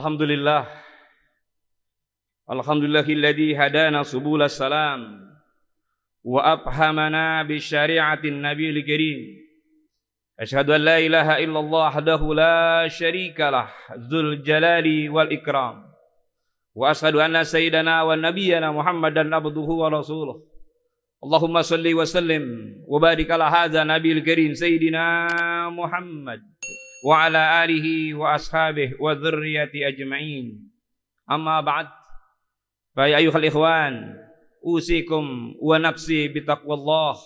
Alhamdulillah. Alhamdulillahilladzi hadana subulas salam wa afhamana bi syari'atin nabiyil karim. Asyhadu an la ilaha illallah wahdahu la syarikalah dzul jalali wal ikram. Wa asyhadu anna sayyidana wa nabiyyana Muhammadan abduhu wa rasuluh. Allahumma salli wa sallim wa barik ala hadza nabiyil karim sayyidina Muhammad wa ala alihi wa ashabihi wa dzurriyyati ajma'in. Amma ba'd. Fa ya ayyuhal ikhwan, usikum wa nafsi bi taqwallah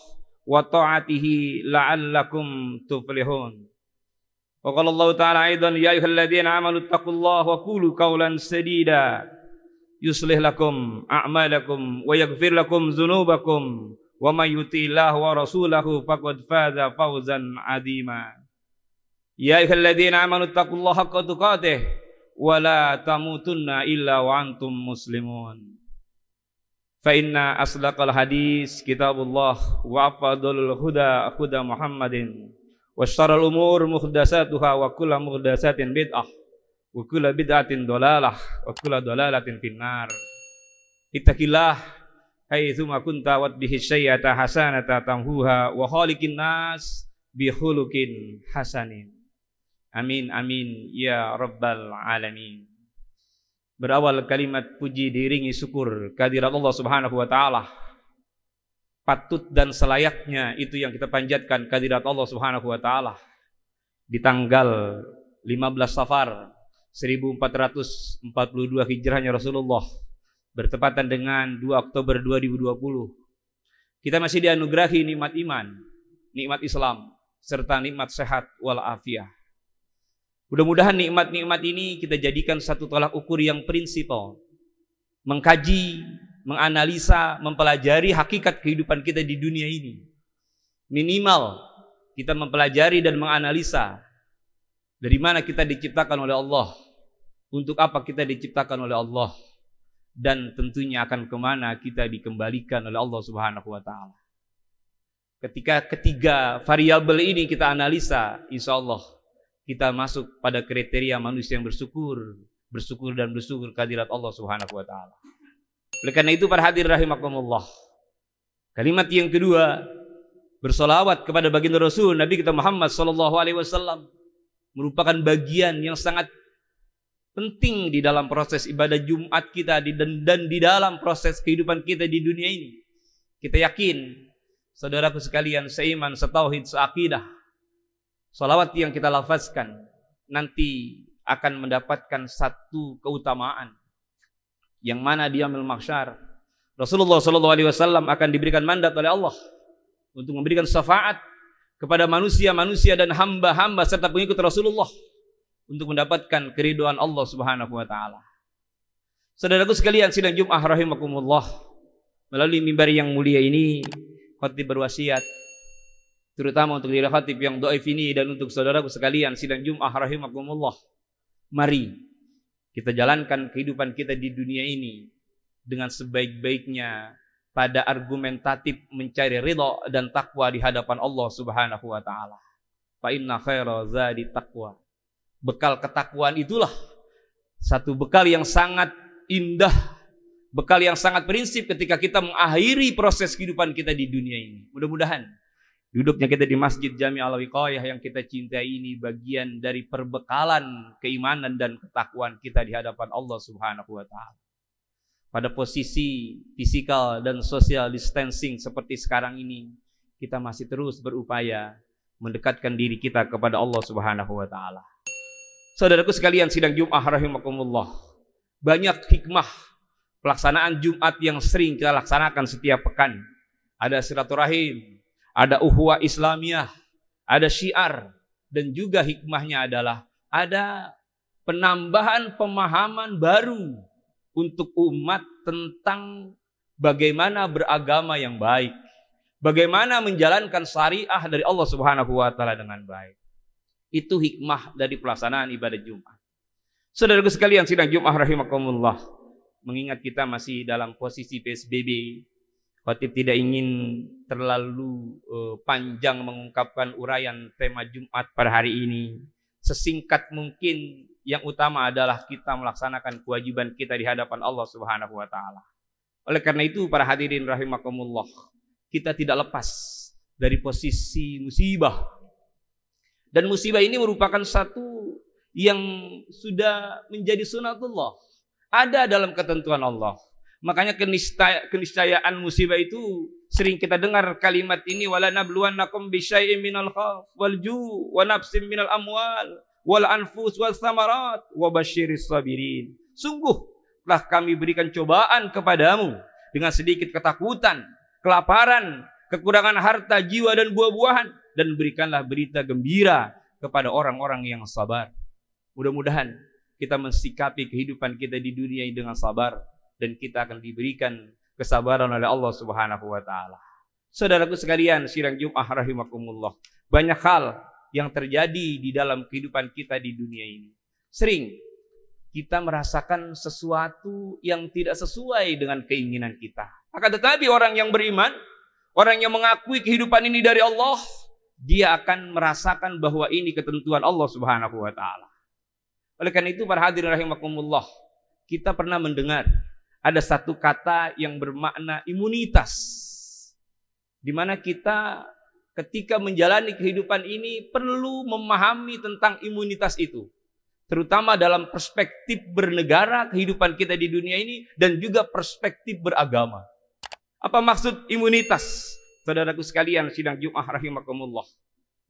wa ta'atihi la'allakum tuflihun. Wa qala Allah ta'ala aidan ya ayyuhalladzina amanu taqullaha wa qulu qawlan sadida yuslih lakum a'malakum wa yaghfir lakum dzunubakum wa may yuti'illah wa rasulahu faqad faza fawzan 'azima. Ya ayyuhalladzina amanu taqullaha haqqa tuqatih wa la tamutunna illa wa antum muslimun. Fa inna asdaqal hadis kitabullah wa afdalul huda huda Muhammadin wa syarrul umur muhdatsatuha wa kullu muhdatsatin bid'ah wa kullu bid'atin dhalalah wa kullu dhalalatin finnar. Ittaqillah haitsu ma kunta wadbihi sayyata hasanata tamhuha wa khaliqin nas bi khuluqin hasanin. Amin amin ya rabbal alamin. Berawal kalimat puji diiringi syukur kehadirat Allah Subhanahu wa taala. Patut dan selayaknya itu yang kita panjatkan kehadirat Allah Subhanahu wa taala di tanggal 15 Safar 1442 Hijrahnya Rasulullah bertepatan dengan 2 Oktober 2020. Kita masih dianugerahi nikmat iman, nikmat Islam serta nikmat sehat wal afiah. Mudah-mudahan nikmat-nikmat ini kita jadikan satu tolak ukur yang prinsipal, mengkaji, menganalisa, mempelajari hakikat kehidupan kita di dunia ini. Minimal kita mempelajari dan menganalisa dari mana kita diciptakan oleh Allah, untuk apa kita diciptakan oleh Allah, dan tentunya akan kemana kita dikembalikan oleh Allah Subhanahu wa taala. Ketika ketiga variabel ini kita analisa, insya Allah kita masuk pada kriteria manusia yang bersyukur kehadirat Allah Subhanahu wa taala. Oleh karena itu para hadirin rahimakumullah, kalimat yang kedua, bersolawat kepada baginda Rasul Nabi kita Muhammad sallallahu alaihi wasallam, merupakan bagian yang sangat penting di dalam proses ibadah Jumat kita dan di dalam proses kehidupan kita di dunia ini. Kita yakin, saudaraku sekalian, seiman, setauhid, seakidah, salawat yang kita lafazkan nanti akan mendapatkan satu keutamaan yang mana di yaumil mahsyar Rasulullah SAW akan diberikan mandat oleh Allah untuk memberikan syafaat kepada manusia-manusia dan hamba-hamba serta pengikut Rasulullah untuk mendapatkan keridhaan Allah Subhanahu wa taala. Saudaraku sekalian, sidang Jumat rahimakumullah, melalui mimbar yang mulia ini khatib berwasiat terutama untuk diri khatib yang dhaif ini dan untuk saudaraku sekalian sidang Jumat rahimakumullah, mari kita jalankan kehidupan kita di dunia ini dengan sebaik-baiknya pada argumentatif mencari ridha dan takwa di hadapan Allah Subhanahu wa taala. Fa inna khaira zadi taqwa. Bekal ketakwaan itulah satu bekal yang sangat indah, bekal yang sangat prinsip ketika kita mengakhiri proses kehidupan kita di dunia ini. Mudah-mudahan duduknya kita di Masjid Jami' Al-Wiqayah yang kita cintai ini bagian dari perbekalan keimanan dan ketakwaan kita di hadapan Allah Subhanahu wa taala. Pada posisi fisikal dan social distancing seperti sekarang ini, kita masih terus berupaya mendekatkan diri kita kepada Allah Subhanahu wa taala. Saudaraku sekalian sidang Jumat rahimakumullah, banyak hikmah pelaksanaan Jumat yang sering kita laksanakan setiap pekan. Ada silaturahim, ada ukhuwah Islamiyah, ada syiar, dan juga hikmahnya adalah ada penambahan pemahaman baru untuk umat tentang bagaimana beragama yang baik, bagaimana menjalankan syariah dari Allah Subhanahu wa taala dengan baik. Itu hikmah dari pelaksanaan ibadah Jumat. Saudaraku sekalian sidang Jumat rahimakumullah, mengingat kita masih dalam posisi PSBB, khatib tidak ingin terlalu panjang mengungkapkan uraian tema Jumat pada hari ini. Sesingkat mungkin yang utama adalah kita melaksanakan kewajiban kita di hadapan Allah Subhanahu wa taala. Oleh karena itu para hadirin rahimakumullah, kita tidak lepas dari posisi musibah. Dan musibah ini merupakan satu yang sudah menjadi sunatullah. Ada dalam ketentuan Allah. Makanya keniscayaan musibah itu sering kita dengar kalimat ini, wala nabluwannakum bisyai'in minal khauf wal ju' wa nafsim minal amwal wal anfus wal thamarat wa basyiris sabirin. Sungguh telah kami berikan cobaan kepadamu dengan sedikit ketakutan, kelaparan, kekurangan harta, jiwa dan buah-buahan, dan berikanlah berita gembira kepada orang-orang yang sabar. Mudah-mudahan kita mensikapi kehidupan kita di dunia ini dengan sabar, dan kita akan diberikan kesabaran oleh Allah Subhanahu wa taala. Saudaraku sekalian, sidang Jumat rahimakumullah, banyak hal yang terjadi di dalam kehidupan kita di dunia ini. Sering kita merasakan sesuatu yang tidak sesuai dengan keinginan kita. Akan tetapi orang yang beriman, orang yang mengakui kehidupan ini dari Allah, dia akan merasakan bahwa ini ketentuan Allah Subhanahu wa taala. Oleh karena itu para hadirin rahimakumullah, kita pernah mendengar ada satu kata yang bermakna imunitas, di mana kita ketika menjalani kehidupan ini perlu memahami tentang imunitas itu, terutama dalam perspektif bernegara kehidupan kita di dunia ini dan juga perspektif beragama. Apa maksud imunitas? Saudaraku sekalian, sidang Jumat rahimakumullah.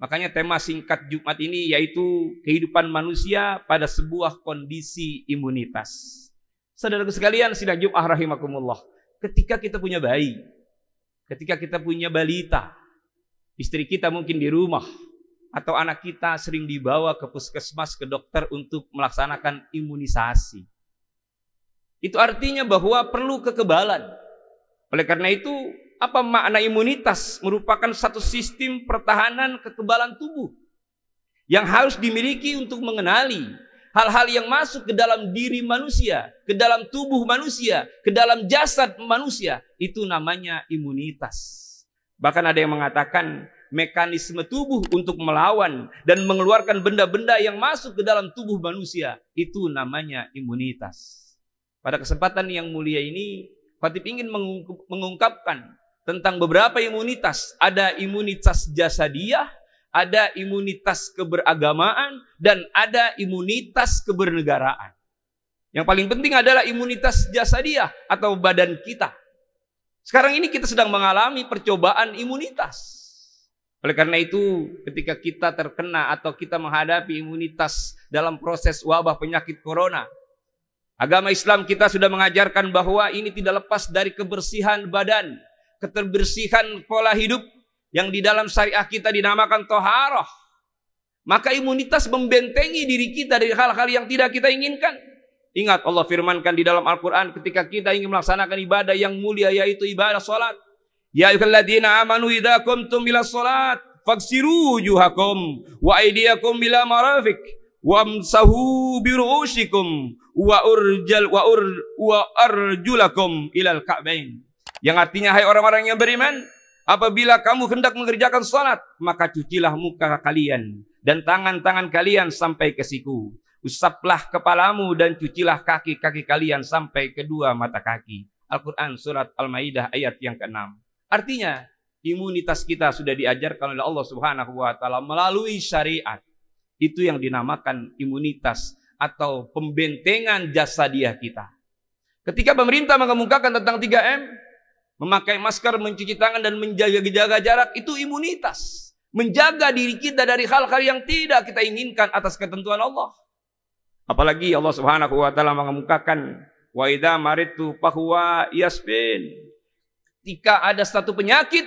Makanya tema singkat Jumat ini yaitu kehidupan manusia pada sebuah kondisi imunitas. Saudaraku sekalian, sidang Jumat rahimakumullah, ketika kita punya bayi, ketika kita punya balita, istri kita mungkin di rumah, atau anak kita sering dibawa ke puskesmas, ke dokter untuk melaksanakan imunisasi. Itu artinya bahwa perlu kekebalan. Oleh karena itu, apa makna imunitas? Merupakan satu sistem pertahanan kekebalan tubuh yang harus dimiliki untuk mengenali hal-hal yang masuk ke dalam diri manusia, ke dalam tubuh manusia, ke dalam jasad manusia. Itu namanya imunitas. Bahkan ada yang mengatakan mekanisme tubuh untuk melawan dan mengeluarkan benda-benda yang masuk ke dalam tubuh manusia, itu namanya imunitas. Pada kesempatan yang mulia ini, Khatib ingin mengungkapkan tentang beberapa imunitas. Ada imunitas jasadiyah, ada imunitas keberagamaan, dan ada imunitas kebernegaraan. Yang paling penting adalah imunitas jasadiyah atau badan kita. Sekarang ini kita sedang mengalami percobaan imunitas. Oleh karena itu, ketika kita terkena atau kita menghadapi imunitas dalam proses wabah penyakit corona, agama Islam kita sudah mengajarkan bahwa ini tidak lepas dari kebersihan badan, kebersihan pola hidup, yang di dalam syariah kita dinamakan toharoh. Maka imunitas membentengi diri kita dari hal-hal yang tidak kita inginkan. Ingat Allah firmankan di dalam Al-Quran ketika kita ingin melaksanakan ibadah yang mulia, yaitu ibadah salat. Ya ayyuhalladzina amanu idza qumtum ilas salat faghsilu wujuhakum wa aydiyakum ila marafiq wamsahu bi ru'usikum wa arjulakum ilal ka'bain. Yang artinya, hai orang-orang yang beriman, apabila kamu hendak mengerjakan salat, maka cucilah muka kalian dan tangan-tangan kalian sampai ke siku. Usaplah kepalamu dan cucilah kaki-kaki kalian sampai kedua mata kaki. Al-Quran surat Al-Maidah ayat yang ke-6. Artinya, imunitas kita sudah diajarkan oleh Allah Subhanahu wa taala melalui syariat. Itu yang dinamakan imunitas atau pembentengan jasadiah kita. Ketika pemerintah mengemukakan tentang 3M, memakai masker, mencuci tangan, dan menjaga jarak, itu imunitas. Menjaga diri kita dari hal-hal yang tidak kita inginkan atas ketentuan Allah. Apalagi Allah Subhanahu wa taala mengemukakan wa idza maridtu fahuwa yasfin. Ketika ada satu penyakit,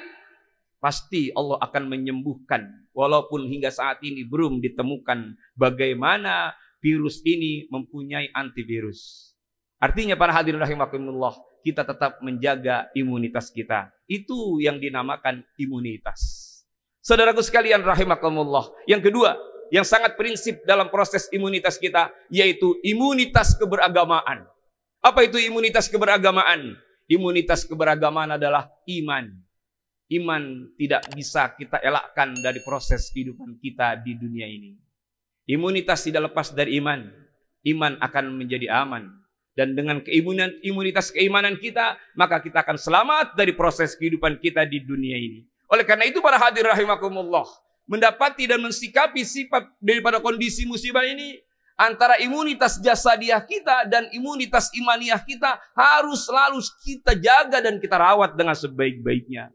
pasti Allah akan menyembuhkan. Walaupun hingga saat ini belum ditemukan bagaimana virus ini mempunyai antivirus. Artinya para hadirin rahimakumullah, kita tetap menjaga imunitas kita. Itu yang dinamakan imunitas. Saudaraku sekalian rahimakumullah. Yang kedua, yang sangat prinsip dalam proses imunitas kita, yaitu imunitas keberagamaan. Apa itu imunitas keberagamaan? Imunitas keberagamaan adalah iman. Iman tidak bisa kita elakkan dari proses kehidupan kita di dunia ini. Imunitas tidak lepas dari iman. iman akan menjadi aman. Dan dengan imunitas keimanan kita, maka kita akan selamat dari proses kehidupan kita di dunia ini. Oleh karena itu para hadirin rahimakumullah, mendapati dan mensikapi sifat daripada kondisi musibah ini, antara imunitas jasadiah kita dan imunitas imaniah kita harus selalu kita jaga dan kita rawat dengan sebaik-baiknya.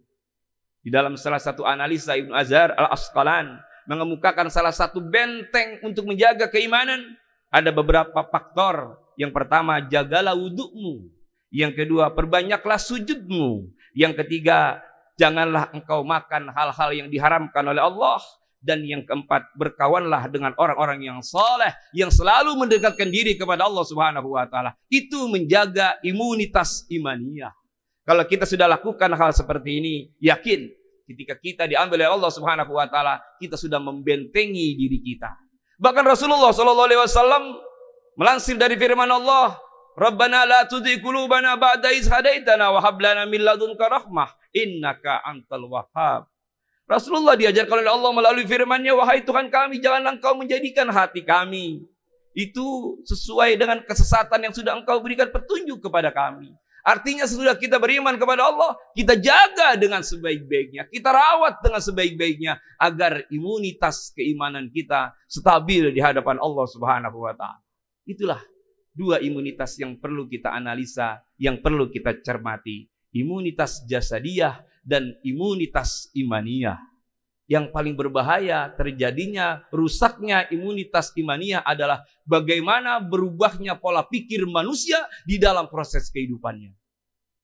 Di dalam salah satu analisa Ibnu Azhar Al-Asqalan mengemukakan salah satu benteng untuk menjaga keimanan. Ada beberapa faktor. Yang pertama, jagalah wudhumu. Yang kedua, perbanyaklah sujudmu. Yang ketiga, janganlah engkau makan hal-hal yang diharamkan oleh Allah. Dan yang keempat, berkawanlah dengan orang-orang yang saleh, yang selalu mendekatkan diri kepada Allah Subhanahu wa taala. Itu menjaga imunitas imaniyah. Kalau kita sudah lakukan hal seperti ini, yakin ketika kita diambil oleh Allah Subhanahu wa taala, kita sudah membentengi diri kita. Bahkan Rasulullah sallallahu alaihi wasallam melansir dari firman Allah, Rabbana la tuzigh qulubana ba'da idh hadaitana wa hab lana min ladunka rahmah innaka antal wahhab. Rasulullah diajarkan oleh Allah melalui firman-Nya, wahai Tuhan kami, janganlah Engkau menjadikan hati kami itu sesuai dengan kesesatan yang sudah Engkau berikan petunjuk kepada kami. Artinya sesudah kita beriman kepada Allah, kita jaga dengan sebaik-baiknya, kita rawat dengan sebaik-baiknya agar imunitas keimanan kita stabil di hadapan Allah Subhanahu wa taala. Itulah dua imunitas yang perlu kita analisa, yang perlu kita cermati. Imunitas jasadiah dan imunitas imaniyah. Yang paling berbahaya terjadinya rusaknya imunitas imaniyah adalah bagaimana berubahnya pola pikir manusia di dalam proses kehidupannya.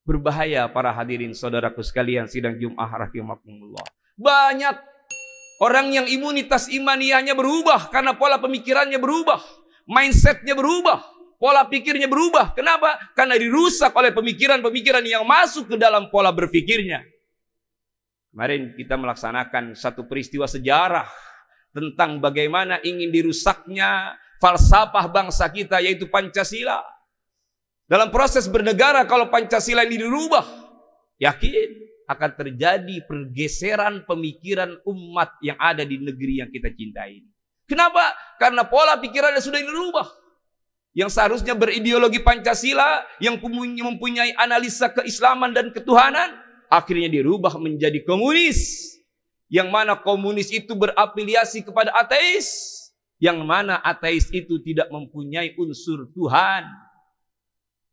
Berbahaya para hadirin saudaraku sekalian sidang Jumat rahimakumullah. Banyak orang yang imunitas imaniyahnya berubah karena pola pemikirannya berubah. Mindsetnya berubah, pola pikirnya berubah. Kenapa? Karena dirusak oleh pemikiran-pemikiran yang masuk ke dalam pola berpikirnya. Kemarin kita melaksanakan satu peristiwa sejarah tentang bagaimana ingin dirusaknya falsafah bangsa kita, yaitu Pancasila. Dalam proses bernegara, kalau Pancasila ini dirubah, yakin akan terjadi pergeseran pemikiran umat yang ada di negeri yang kita cintai ini. Kenapa? Karena pola pikirannya sudah dirubah. Yang seharusnya berideologi Pancasila, yang mempunyai analisa keislaman dan ketuhanan, akhirnya dirubah menjadi komunis. Yang mana komunis itu berafiliasi kepada ateis. Yang mana ateis itu tidak mempunyai unsur Tuhan.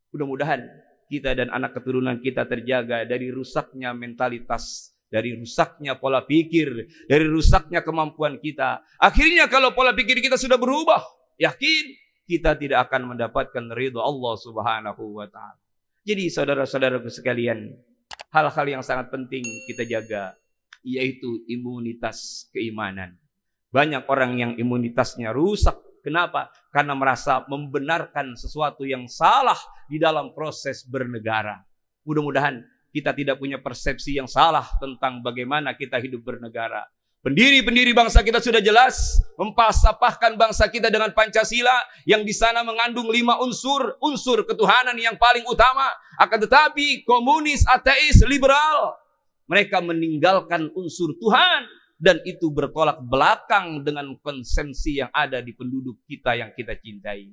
Mudah-mudahan kita dan anak keturunan kita terjaga dari rusaknya mentalitas, dari rusaknya pola pikir, dari rusaknya kemampuan kita. Akhirnya kalau pola pikir kita sudah berubah, yakin kita tidak akan mendapatkan ridha Allah Subhanahu wa taala. Jadi saudara-saudaraku sekalian, hal-hal yang sangat penting kita jaga, yaitu imunitas keimanan. Banyak orang yang imunitasnya rusak. Kenapa? Karena merasa membenarkan sesuatu yang salah di dalam proses bernegara. Mudah-mudahan kita tidak punya persepsi yang salah tentang bagaimana kita hidup bernegara. Pendiri-pendiri bangsa kita sudah jelas memfalsafahkan bangsa kita dengan Pancasila yang di sana mengandung 5 unsur ketuhanan yang paling utama. Akan tetapi komunis, ateis, liberal, mereka meninggalkan unsur Tuhan dan itu bertolak belakang dengan konsensi yang ada di penduduk kita yang kita cintai.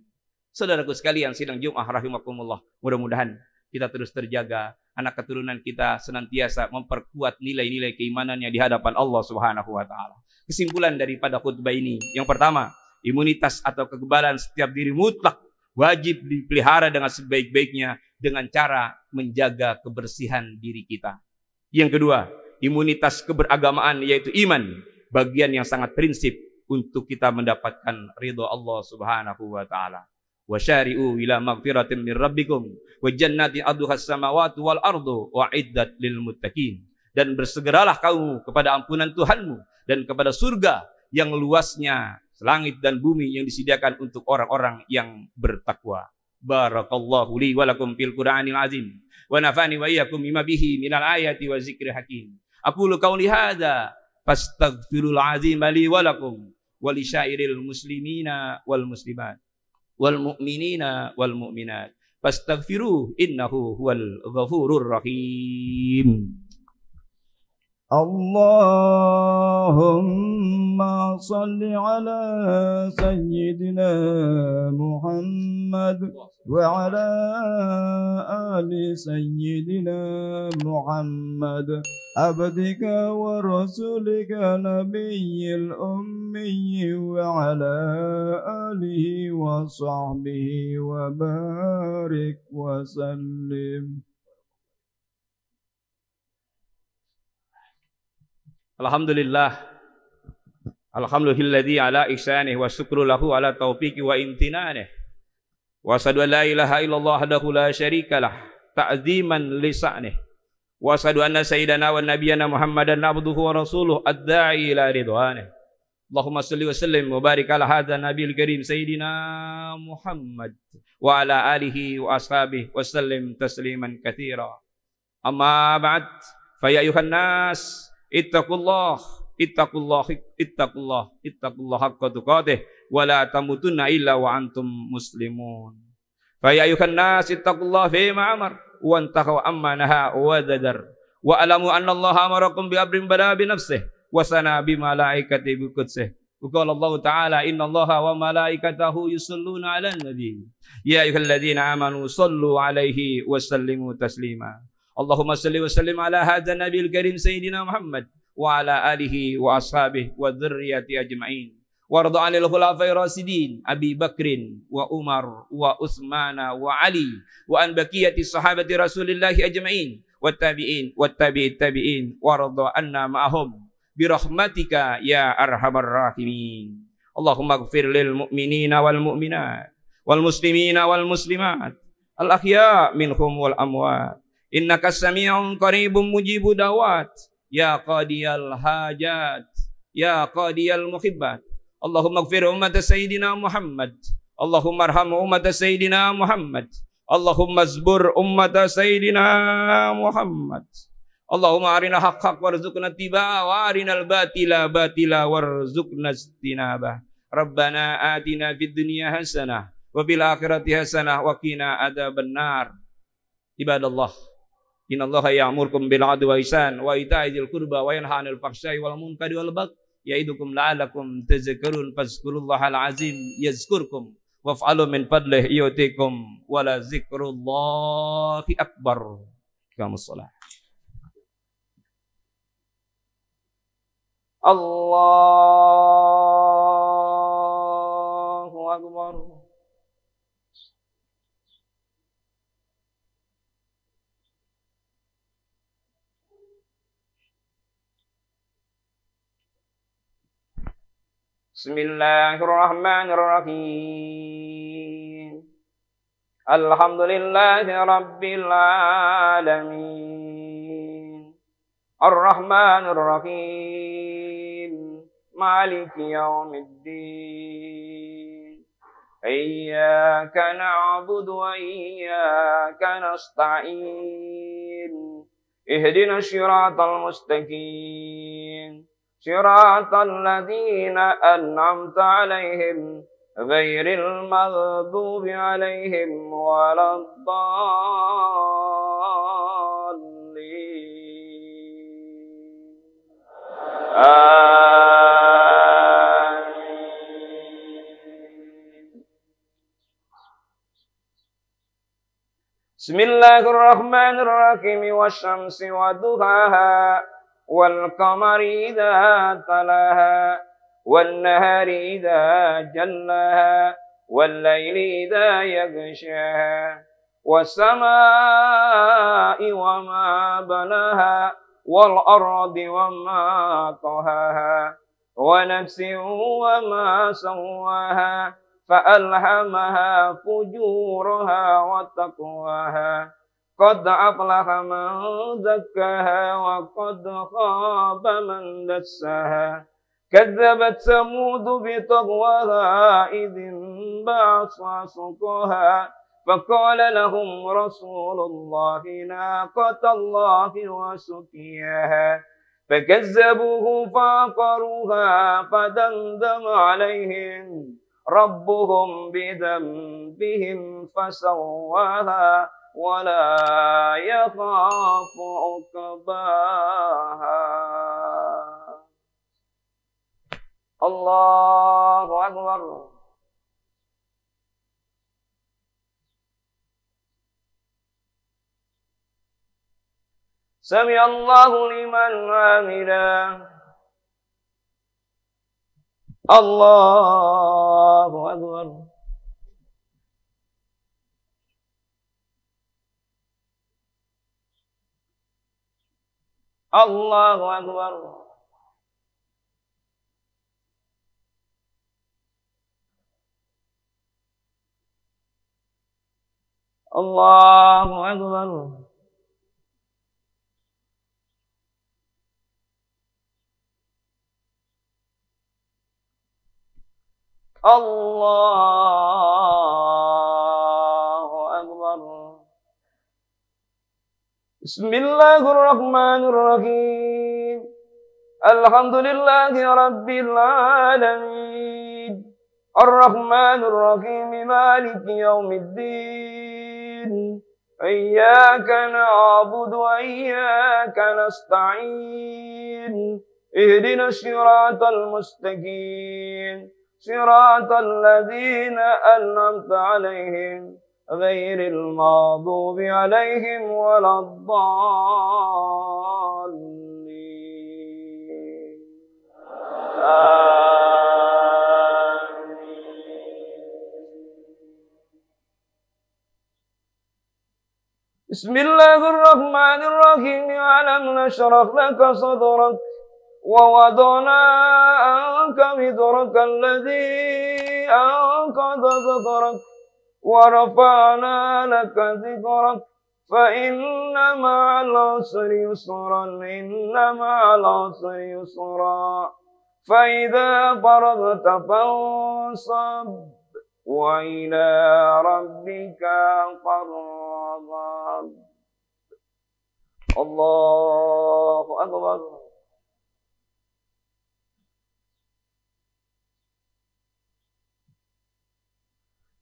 Saudaraku sekalian sidang Jumat rahimakumullah, mudah-mudahan kita terus terjaga, anak keturunan kita senantiasa memperkuat nilai-nilai keimanannya di hadapan Allah Subhanahu wa taala. Kesimpulan daripada khutbah ini, yang pertama, imunitas atau kekebalan setiap diri mutlak wajib dipelihara dengan sebaik-baiknya dengan cara menjaga kebersihan diri kita. Yang kedua, imunitas keberagamaan yaitu iman, bagian yang sangat prinsip untuk kita mendapatkan ridha Allah Subhanahu wa taala. Wasyari'u ila maghfiratin min rabbikum wa jannatin 'arduhas samawati wal ardu wa'iddat lil muttaqin. Dan bersegeralah kamu kepada ampunan Tuhanmu dan kepada surga yang luasnya langit dan bumi yang disediakan untuk orang-orang yang bertakwa. Barakallahu li wa lakum fil Qur'anil azim wa nafani wa iyyakum bima bihi minal ayati wa zikril hakim. Aqulu qawli hadza fastaghfirul azim li wa lakum wa li syairil muslimina wal muslimat wal mu'minina wal mu'minat fastaghfiruhu innahu huwal ghafurur rahim. Allahumma اللهم صل على سيدنا محمد وعلى آل سيدنا محمد عبدك ورسولك نبي الأمي وعلى آله وصحبه وبارك وسلم. Alhamdulillah. Alhamdulilladzi ala ihsanih wa syukru lahu ala taufiqi wa imtinanih. Wa asyhadu an la ilaha illallah wahdahu la syarikalah ta'ziman li sa'nih. Wa asyhadu anna sayyidana wa nabiyyana Muhammadan abduhu wa rasuluh ad-da'i ila ridwanih. Allahumma shalli wa sallim wa barik ala hadzal nabiyil karim sayyidina Muhammad wa ala alihi wa ashabihi wa sallim tasliman katsira. Amma ba'd, fa ya ayuhan nas ittaqullah haqqa tuqatih wa la tamutunna illa wa antum muslimun. Fa ya ayuhan nas ittaqullah fi ma amar wa antahu amma naha wa zadar wa alamu anna Allah amarakum bi amrin bada bi nafsihi wa sana bi malaikati bi qudsih. Wa qala Allah ta'ala inna Allaha wa malaikatahu yusalluna 'alan nabi ya ayyuhalladzina amanu sallu 'alaihi wa sallimu taslima. Allahumma salli wa sallim ala hadzal nabiyil karim sayyidina Muhammad wa ala alihi wa ashabihi wa dzurriyyati ajma'in. Warda 'anil khulafa'ir rasyidin Abi Bakrin wa Umar wa Utsman wa Ali wa an baqiyati sahabati Rasulillah ajma'in wat tabi'in wat tabi'it tabi'in warda 'anna ma'ahum bi rahmatika ya arhamar rahimin. Allahumma ighfir lil mu'minina wal mu'minat wal muslimina wal muslimat al ahya minhum wal amwat. Innaka sami'un qaribun mujibu da'wat ya qadiyal hajat ya qadiyal muhibbat. Allahumma ighfir ummat sayyidina Muhammad. Allahumma arham ummat sayyidina Muhammad. Allahumma zbur ummat sayyidina Muhammad. Allahumma arina haqq warzuqna ittiba'a wa arinal batila batila warzuqna ijtinabah. Rabbana atina fid dunya hasanah wa fil akhirati hasanah wa qina adzabannar. Ibadallah, innallaha ya'murukum bil 'adli wa ihsan wa ita'i dzil qurba wa yanha 'anil fahsya'i wal munkari wal baghi ya'idukum la'allakum tadhakkarun. Fazkurullahal azim yazkurkum waf'alu min fadlihi yu'tikum wa la dzikrullahi akbar. Qamus shalah. Allahu akbar. Bismillahirrahmanirrahim. Alhamdulillahi rabbil alamin. Ar-Rahmanir Rahim. Maliki yaumiddin. Iyyaka na'budu wa iyyaka nasta'in. Ihdinas siratal mustaqim. Siratal ladzina an'amta 'alaihim ghairil maghdubi 'alaihim waladdallin. Amin. Bismillahirrahmanirrahim. Wasyamsi waduhaha wal qamari idza talaha wan nahari idza jallaha wal laili idza yaghshaha was samaa'i wa ma banaha wal ardi wa ma tahaha wa nafsin wa ma sawwaha fa alhamaha fujuraha wa taqwaha. Qad aflaha man zakkaha wa qad khaba man dassaha. Kadzabat Samud bi tagwaha idzin ba'atha suqaha. Faqala lahum Rasulullahi naqatallahi wa suqiyaha. Fakazzabuhu faqaruha fadamdama alaihim rabbuhum bidhanbihim fasawwaha. Wala yakhafu uqbaha. Allahu Akbar. Sami Allahu liman hamidah. Allahu Akbar. Allahu Akbar. Allahu Akbar. Allahu Akbar. Bismillahirrahmanirrahim. Alhamdulillahi Rabbil Alamin. Ar-Rahmanir Rahim. Maliki Yawmiddin. Iyyaka na'budu wa iyyaka nasta'in. Ihdinas siratal mustaqim. Siratal ladzina an'amta 'alaihim. Ghairil maghdubi 'alaihim waladdallin. Bismillahirrahmanirrahim. Alam nashrah laka sadrak wa wada'na anka wizraka alladhi anqadha dhahrak wa rafa'na laka dhikrak fa inna ma'al usri yusran inna ma'al usri yusra fa idza faragta fansab wa ila rabbika farghab. Allahu Akbar.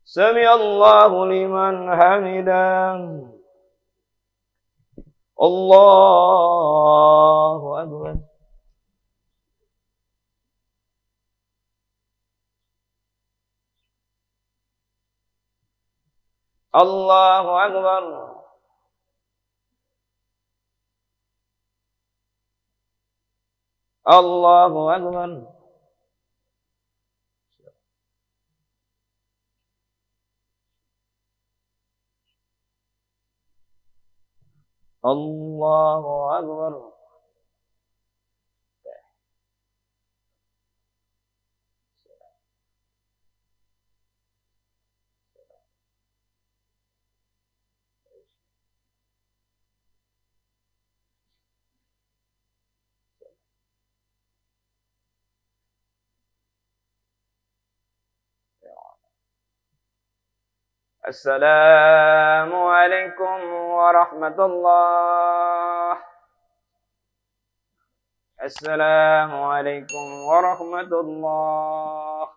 Sami Allahu liman hamidah. Allahu Akbar. Allahu Akbar. Allahu Akbar. Allahu Akbar. Assalamualaikum warahmatullah. Assalamualaikum warahmatullah.